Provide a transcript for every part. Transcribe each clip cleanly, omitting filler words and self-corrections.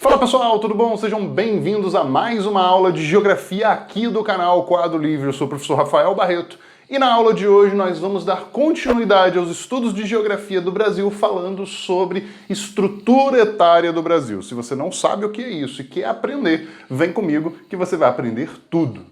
Fala pessoal, tudo bom? Sejam bem-vindos a mais uma aula de Geografia aqui do canal Quadro Livre. Eu sou o professor Rafael Barreto e na aula de hoje nós vamos dar continuidade aos estudos de Geografia do Brasil falando sobre estrutura etária do Brasil. Se você não sabe o que é isso e quer aprender, vem comigo que você vai aprender tudo.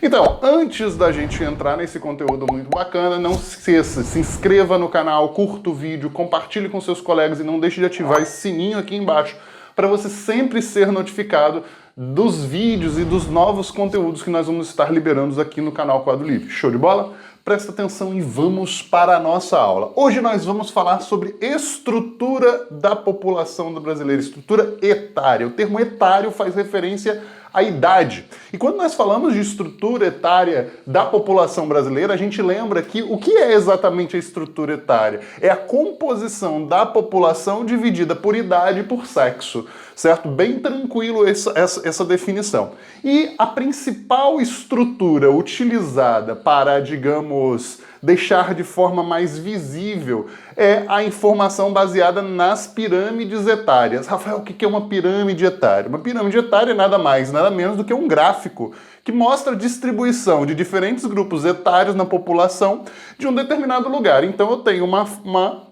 Então, antes da gente entrar nesse conteúdo muito bacana, não se esqueça, se inscreva no canal, curta o vídeo, compartilhe com seus colegas e não deixe de ativar esse sininho aqui embaixo para você sempre ser notificado dos vídeos e dos novos conteúdos que nós vamos estar liberando aqui no canal Quadro Livre. Show de bola? Presta atenção e vamos para a nossa aula. Hoje nós vamos falar sobre estrutura da população do brasileiro, estrutura etária. O termo etário faz referência à idade. E quando nós falamos de estrutura etária da população brasileira, a gente lembra que o que é exatamente a estrutura etária? É a composição da população dividida por idade e por sexo, certo? Bem tranquilo essa definição. E a principal estrutura utilizada para, digamos, deixar de forma mais visível é a informação baseada nas pirâmides etárias. Rafael, o que é uma pirâmide etária? Uma pirâmide etária é nada mais, nada menos do que um gráfico que mostra a distribuição de diferentes grupos etários na população de um determinado lugar. Então eu tenho uma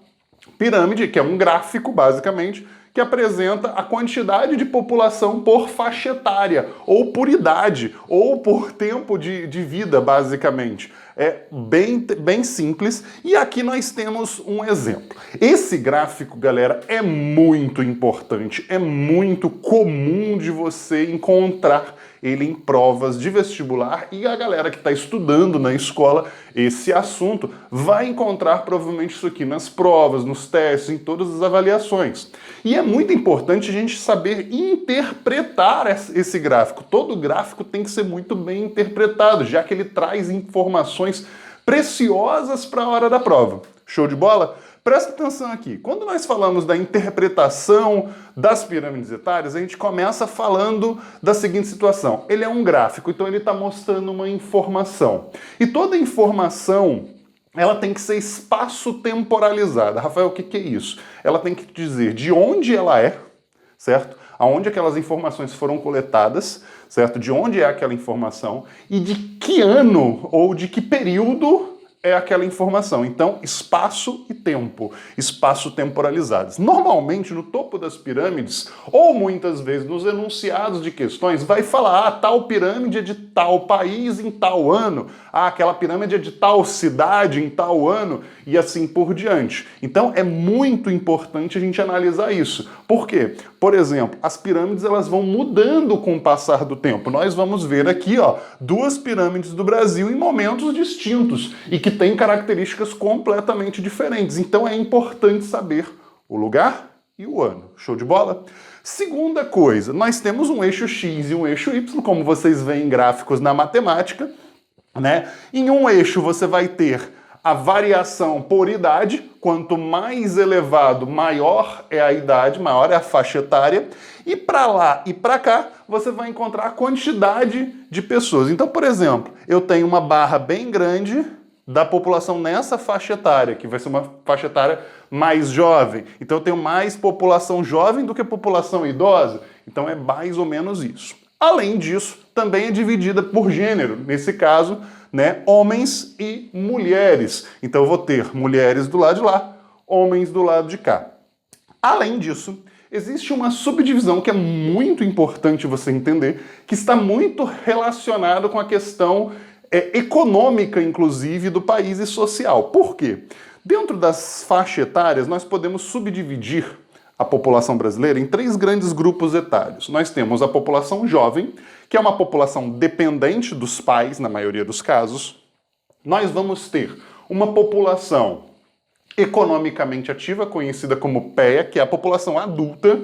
pirâmide, que é um gráfico, basicamente, que apresenta a quantidade de população por faixa etária, ou por idade, ou por tempo de vida, basicamente. É bem simples, e aqui nós temos um exemplo. Esse gráfico, galera, é muito importante, é muito comum de você encontrar ele em provas de vestibular, e a galera que está estudando na escola esse assunto vai encontrar provavelmente isso aqui nas provas, nos testes, em todas as avaliações. E é muito importante a gente saber interpretar esse gráfico. Todo gráfico tem que ser muito bem interpretado, já que ele traz informações preciosas para a hora da prova. Show de bola? Presta atenção aqui. Quando nós falamos da interpretação das pirâmides etárias, a gente começa falando da seguinte situação. Ele é um gráfico, então ele está mostrando uma informação. E toda informação, ela tem que ser espaço-temporalizada. Rafael, o que é isso? Ela tem que dizer de onde ela é, certo? Aonde aquelas informações foram coletadas, certo? De onde é aquela informação e de que ano ou de que período é aquela informação. Então, espaço e tempo, espaço temporalizados. Normalmente, no topo das pirâmides, ou muitas vezes nos enunciados de questões, vai falar, tal pirâmide é de tal país em tal ano, aquela pirâmide é de tal cidade em tal ano, e assim por diante. Então, é muito importante a gente analisar isso. Por quê? Por exemplo, as pirâmides elas vão mudando com o passar do tempo. Nós vamos ver aqui, ó, duas pirâmides do Brasil em momentos distintos e que têm características completamente diferentes. Então é importante saber o lugar e o ano. Show de bola? Segunda coisa, nós temos um eixo X e um eixo Y, como vocês veem em gráficos na matemática, né? Em um eixo você vai ter a variação por idade, quanto mais elevado, maior é a idade, maior é a faixa etária, e para lá e para cá você vai encontrar a quantidade de pessoas. Então, por exemplo, eu tenho uma barra bem grande da população nessa faixa etária, que vai ser uma faixa etária mais jovem. Então eu tenho mais população jovem do que população idosa. Então é mais ou menos isso. Além disso, também é dividida por gênero. Nesse caso, né, homens e mulheres. Então eu vou ter mulheres do lado de lá, homens do lado de cá. Além disso, existe uma subdivisão que é muito importante você entender, que está muito relacionada com a questão econômica, inclusive, do país e social. Por quê? Dentro das faixas etárias, nós podemos subdividir a população brasileira em três grandes grupos etários. Nós temos a população jovem, que é uma população dependente dos pais, na maioria dos casos. Nós vamos ter uma população economicamente ativa, conhecida como PEA, que é a população adulta,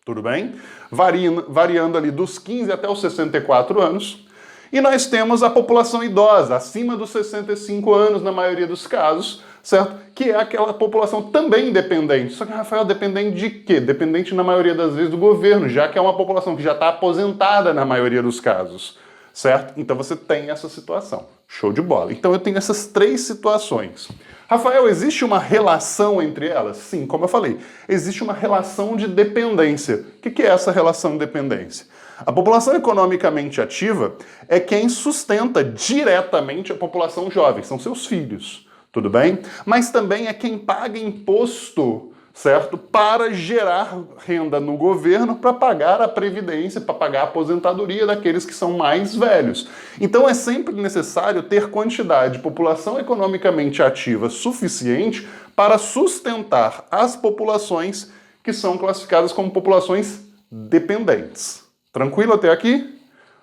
tudo bem? Variando ali dos 15 até os 64 anos. E nós temos a população idosa, acima dos 65 anos, na maioria dos casos, certo? Que é aquela população também dependente. Só que, Rafael, dependente de quê? Dependente, na maioria das vezes, do governo, já que é uma população que já está aposentada na maioria dos casos, certo? Então você tem essa situação. Show de bola. Então eu tenho essas 3 situações. Rafael, existe uma relação entre elas? Sim, como eu falei, existe uma relação de dependência. O que é essa relação de dependência? A população economicamente ativa é quem sustenta diretamente a população jovem, são seus filhos, tudo bem? Mas também é quem paga imposto, certo? Para gerar renda no governo, para pagar a previdência, para pagar a aposentadoria daqueles que são mais velhos. Então é sempre necessário ter quantidade de população economicamente ativa suficiente para sustentar as populações que são classificadas como populações dependentes. Tranquilo até aqui?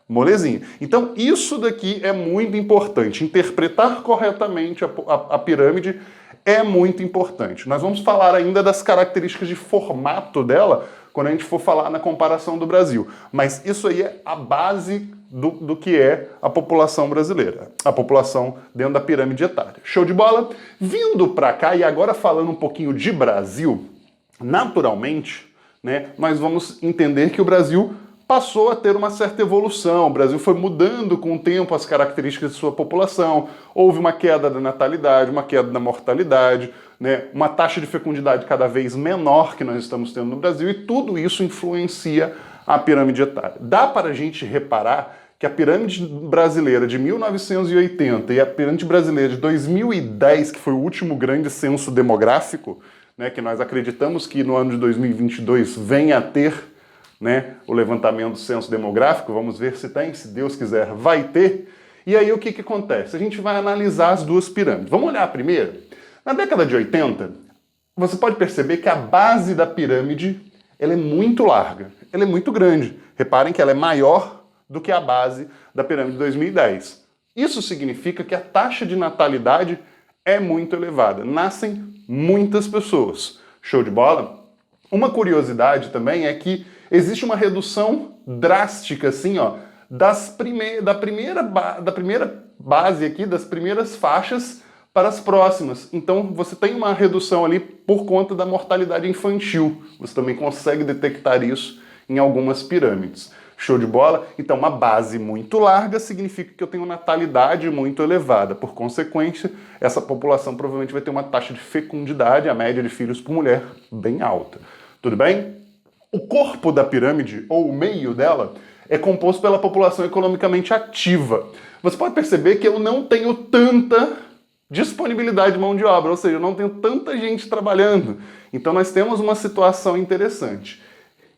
Molezinha. Então, isso daqui é muito importante. Interpretar corretamente a pirâmide é muito importante. Nós vamos falar ainda das características de formato dela quando a gente for falar na comparação do Brasil. Mas isso aí é a base do que é a população brasileira, a população dentro da pirâmide etária. Show de bola? Vindo para cá, e agora falando um pouquinho de Brasil, naturalmente, né, nós vamos entender que o Brasil passou a ter uma certa evolução. O Brasil foi mudando com o tempo as características de sua população. Houve uma queda da natalidade, uma queda da mortalidade, né? Uma taxa de fecundidade cada vez menor que nós estamos tendo no Brasil, e tudo isso influencia a pirâmide etária. Dá para a gente reparar que a pirâmide brasileira de 1980 e a pirâmide brasileira de 2010, que foi o último grande censo demográfico, né, que nós acreditamos que no ano de 2022 venha a ter, né, o levantamento do censo demográfico, vamos ver se tem, se Deus quiser, vai ter. E aí o que acontece? A gente vai analisar as 2 pirâmides. Vamos olhar a primeira? Na década de 80, você pode perceber que a base da pirâmide ela é muito larga, ela é muito grande. Reparem que ela é maior do que a base da pirâmide de 2010. Isso significa que a taxa de natalidade é muito elevada, nascem muitas pessoas. Show de bola? Uma curiosidade também é que existe uma redução drástica, assim, ó, da primeira base aqui, das primeiras faixas para as próximas. Então você tem uma redução ali por conta da mortalidade infantil. Você também consegue detectar isso em algumas pirâmides. Show de bola? Então uma base muito larga significa que eu tenho natalidade muito elevada. Por consequência, essa população provavelmente vai ter uma taxa de fecundidade, a média de filhos por mulher, bem alta. Tudo bem? O corpo da pirâmide, ou o meio dela, é composto pela população economicamente ativa. Você pode perceber que eu não tenho tanta disponibilidade de mão de obra, ou seja, eu não tenho tanta gente trabalhando. Então nós temos uma situação interessante.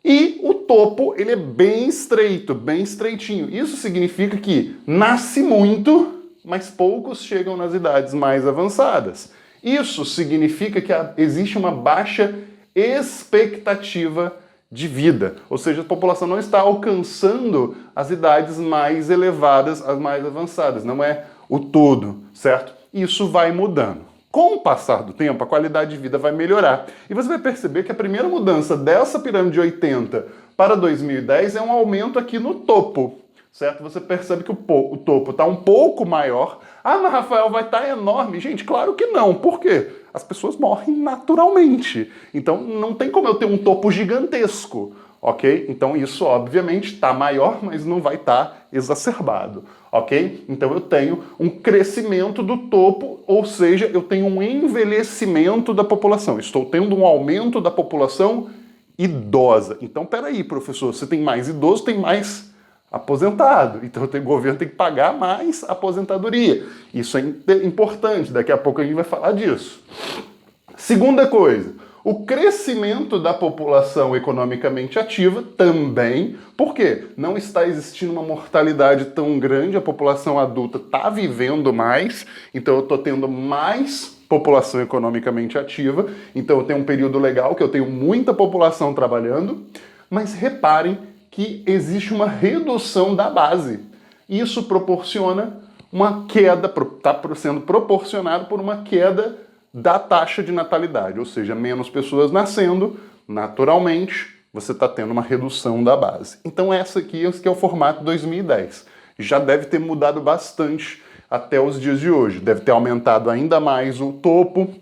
E o topo, ele é bem estreito, bem estreitinho. Isso significa que nasce muito, mas poucos chegam nas idades mais avançadas. Isso significa que existe uma baixa expectativa de vida, ou seja, a população não está alcançando as idades mais elevadas, as mais avançadas, não é o todo, certo? Isso vai mudando. Com o passar do tempo, a qualidade de vida vai melhorar. E você vai perceber que a primeira mudança dessa pirâmide de 80 para 2010 é um aumento aqui no topo, certo? Você percebe que o topo está um pouco maior. Ah, mas Rafael, vai estar enorme. Gente, claro que não. Por quê? As pessoas morrem naturalmente. Então não tem como eu ter um topo gigantesco, ok? Então isso obviamente está maior, mas não vai estar exacerbado, ok? Então eu tenho um crescimento do topo, ou seja, eu tenho um envelhecimento da população. Estou tendo um aumento da população idosa. Então peraí, professor, você tem mais idoso, tem mais aposentado. Então o governo tem que pagar mais aposentadoria. Isso é importante, daqui a pouco a gente vai falar disso. Segunda coisa, o crescimento da população economicamente ativa também, porque não está existindo uma mortalidade tão grande, a população adulta está vivendo mais, então eu estou tendo mais população economicamente ativa, então eu tenho um período legal que eu tenho muita população trabalhando, mas reparem que existe uma redução da base. Isso proporciona uma queda, está sendo proporcionado por uma queda da taxa de natalidade, ou seja, menos pessoas nascendo, naturalmente, você está tendo uma redução da base. Então esse é o formato 2010. Já deve ter mudado bastante até os dias de hoje. Deve ter aumentado ainda mais o topo,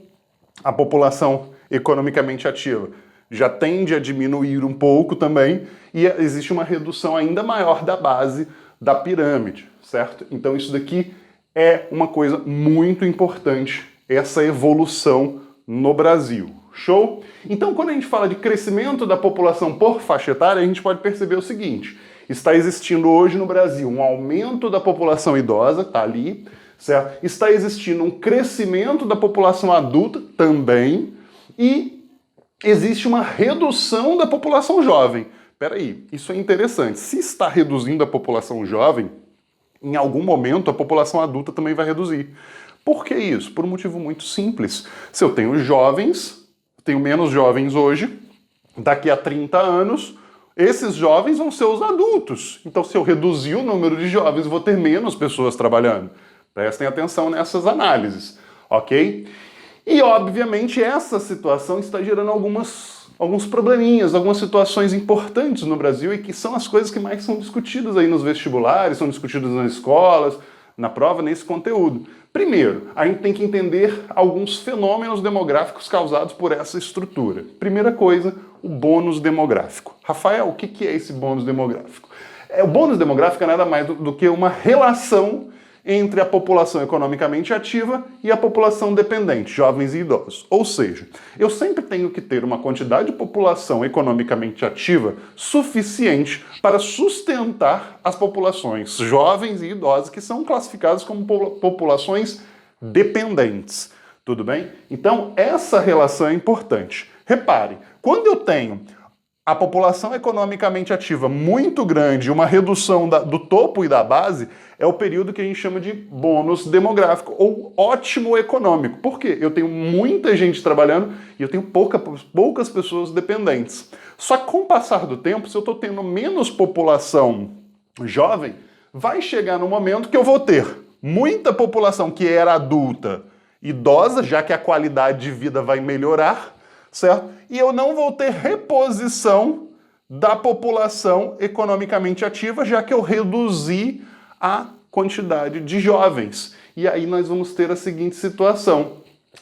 a população economicamente ativa já tende a diminuir um pouco também, e existe uma redução ainda maior da base da pirâmide, certo? Então isso daqui é uma coisa muito importante, essa evolução no Brasil. Show? Então, quando a gente fala de crescimento da população por faixa etária, a gente pode perceber o seguinte: está existindo hoje no Brasil um aumento da população idosa, tá ali, certo? Está existindo um crescimento da população adulta também, e existe uma redução da população jovem. Peraí, isso é interessante. Se está reduzindo a população jovem, em algum momento a população adulta também vai reduzir. Por que isso? Por um motivo muito simples. Se eu tenho jovens, tenho menos jovens hoje, daqui a 30 anos, esses jovens vão ser os adultos. Então, se eu reduzir o número de jovens, vou ter menos pessoas trabalhando. Prestem atenção nessas análises, ok? E, obviamente, essa situação está gerando alguns probleminhas, algumas situações importantes no Brasil e que são as coisas que mais são discutidas aí nos vestibulares, são discutidas nas escolas, na prova, nesse conteúdo. Primeiro, a gente tem que entender alguns fenômenos demográficos causados por essa estrutura. Primeira coisa, o bônus demográfico. Rafael, o que é esse bônus demográfico? O bônus demográfico é nada mais do que uma relação entre a população economicamente ativa e a população dependente, jovens e idosos. Ou seja, eu sempre tenho que ter uma quantidade de população economicamente ativa suficiente para sustentar as populações jovens e idosas, que são classificadas como populações dependentes. Tudo bem? Então, essa relação é importante. Repare, quando eu tenho a população economicamente ativa muito grande, uma redução do topo e da base, é o período que a gente chama de bônus demográfico, ou ótimo econômico. Por quê? Eu tenho muita gente trabalhando e eu tenho poucas pessoas dependentes. Só que com o passar do tempo, se eu estou tendo menos população jovem, vai chegar no momento que eu vou ter muita população que era adulta, idosa, já que a qualidade de vida vai melhorar, certo? E eu não vou ter reposição da população economicamente ativa, já que eu reduzi a quantidade de jovens. E aí nós vamos ter a seguinte situação: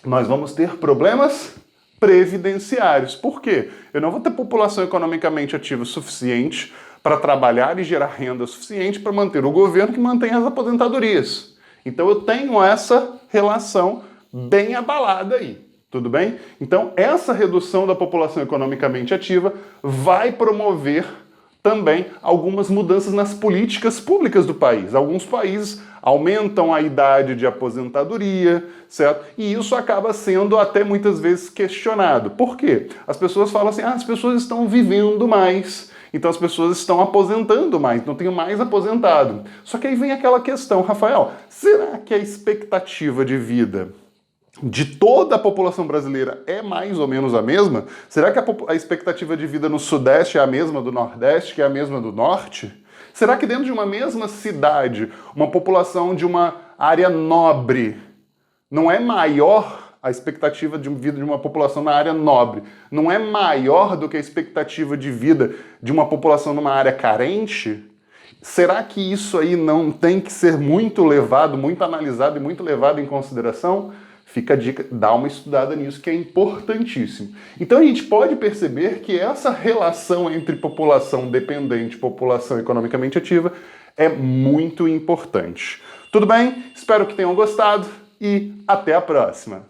nós vamos ter problemas previdenciários. Por quê? Eu não vou ter população economicamente ativa suficiente para trabalhar e gerar renda suficiente para manter o governo que mantém as aposentadorias. Então eu tenho essa relação bem abalada aí. Tudo bem? Então, essa redução da população economicamente ativa vai promover também algumas mudanças nas políticas públicas do país. Alguns países aumentam a idade de aposentadoria, certo? E isso acaba sendo até muitas vezes questionado. Por quê? As pessoas falam assim: as pessoas estão vivendo mais, então as pessoas estão aposentando mais, não tenho mais aposentado. Só que aí vem aquela questão: Rafael, será que a expectativa de vida de toda a população brasileira é mais ou menos a mesma? Será que a expectativa de vida no Sudeste é a mesma do Nordeste, que é a mesma do Norte? Será que dentro de uma mesma cidade, uma população de uma área nobre, não é maior a expectativa de vida de uma população na área nobre? Não é maior do que a expectativa de vida de uma população numa área carente? Será que isso aí não tem que ser muito levado, muito analisado e muito levado em consideração? Fica a dica, dá uma estudada nisso, que é importantíssimo. Então a gente pode perceber que essa relação entre população dependente e população economicamente ativa é muito importante. Tudo bem? Espero que tenham gostado e até a próxima!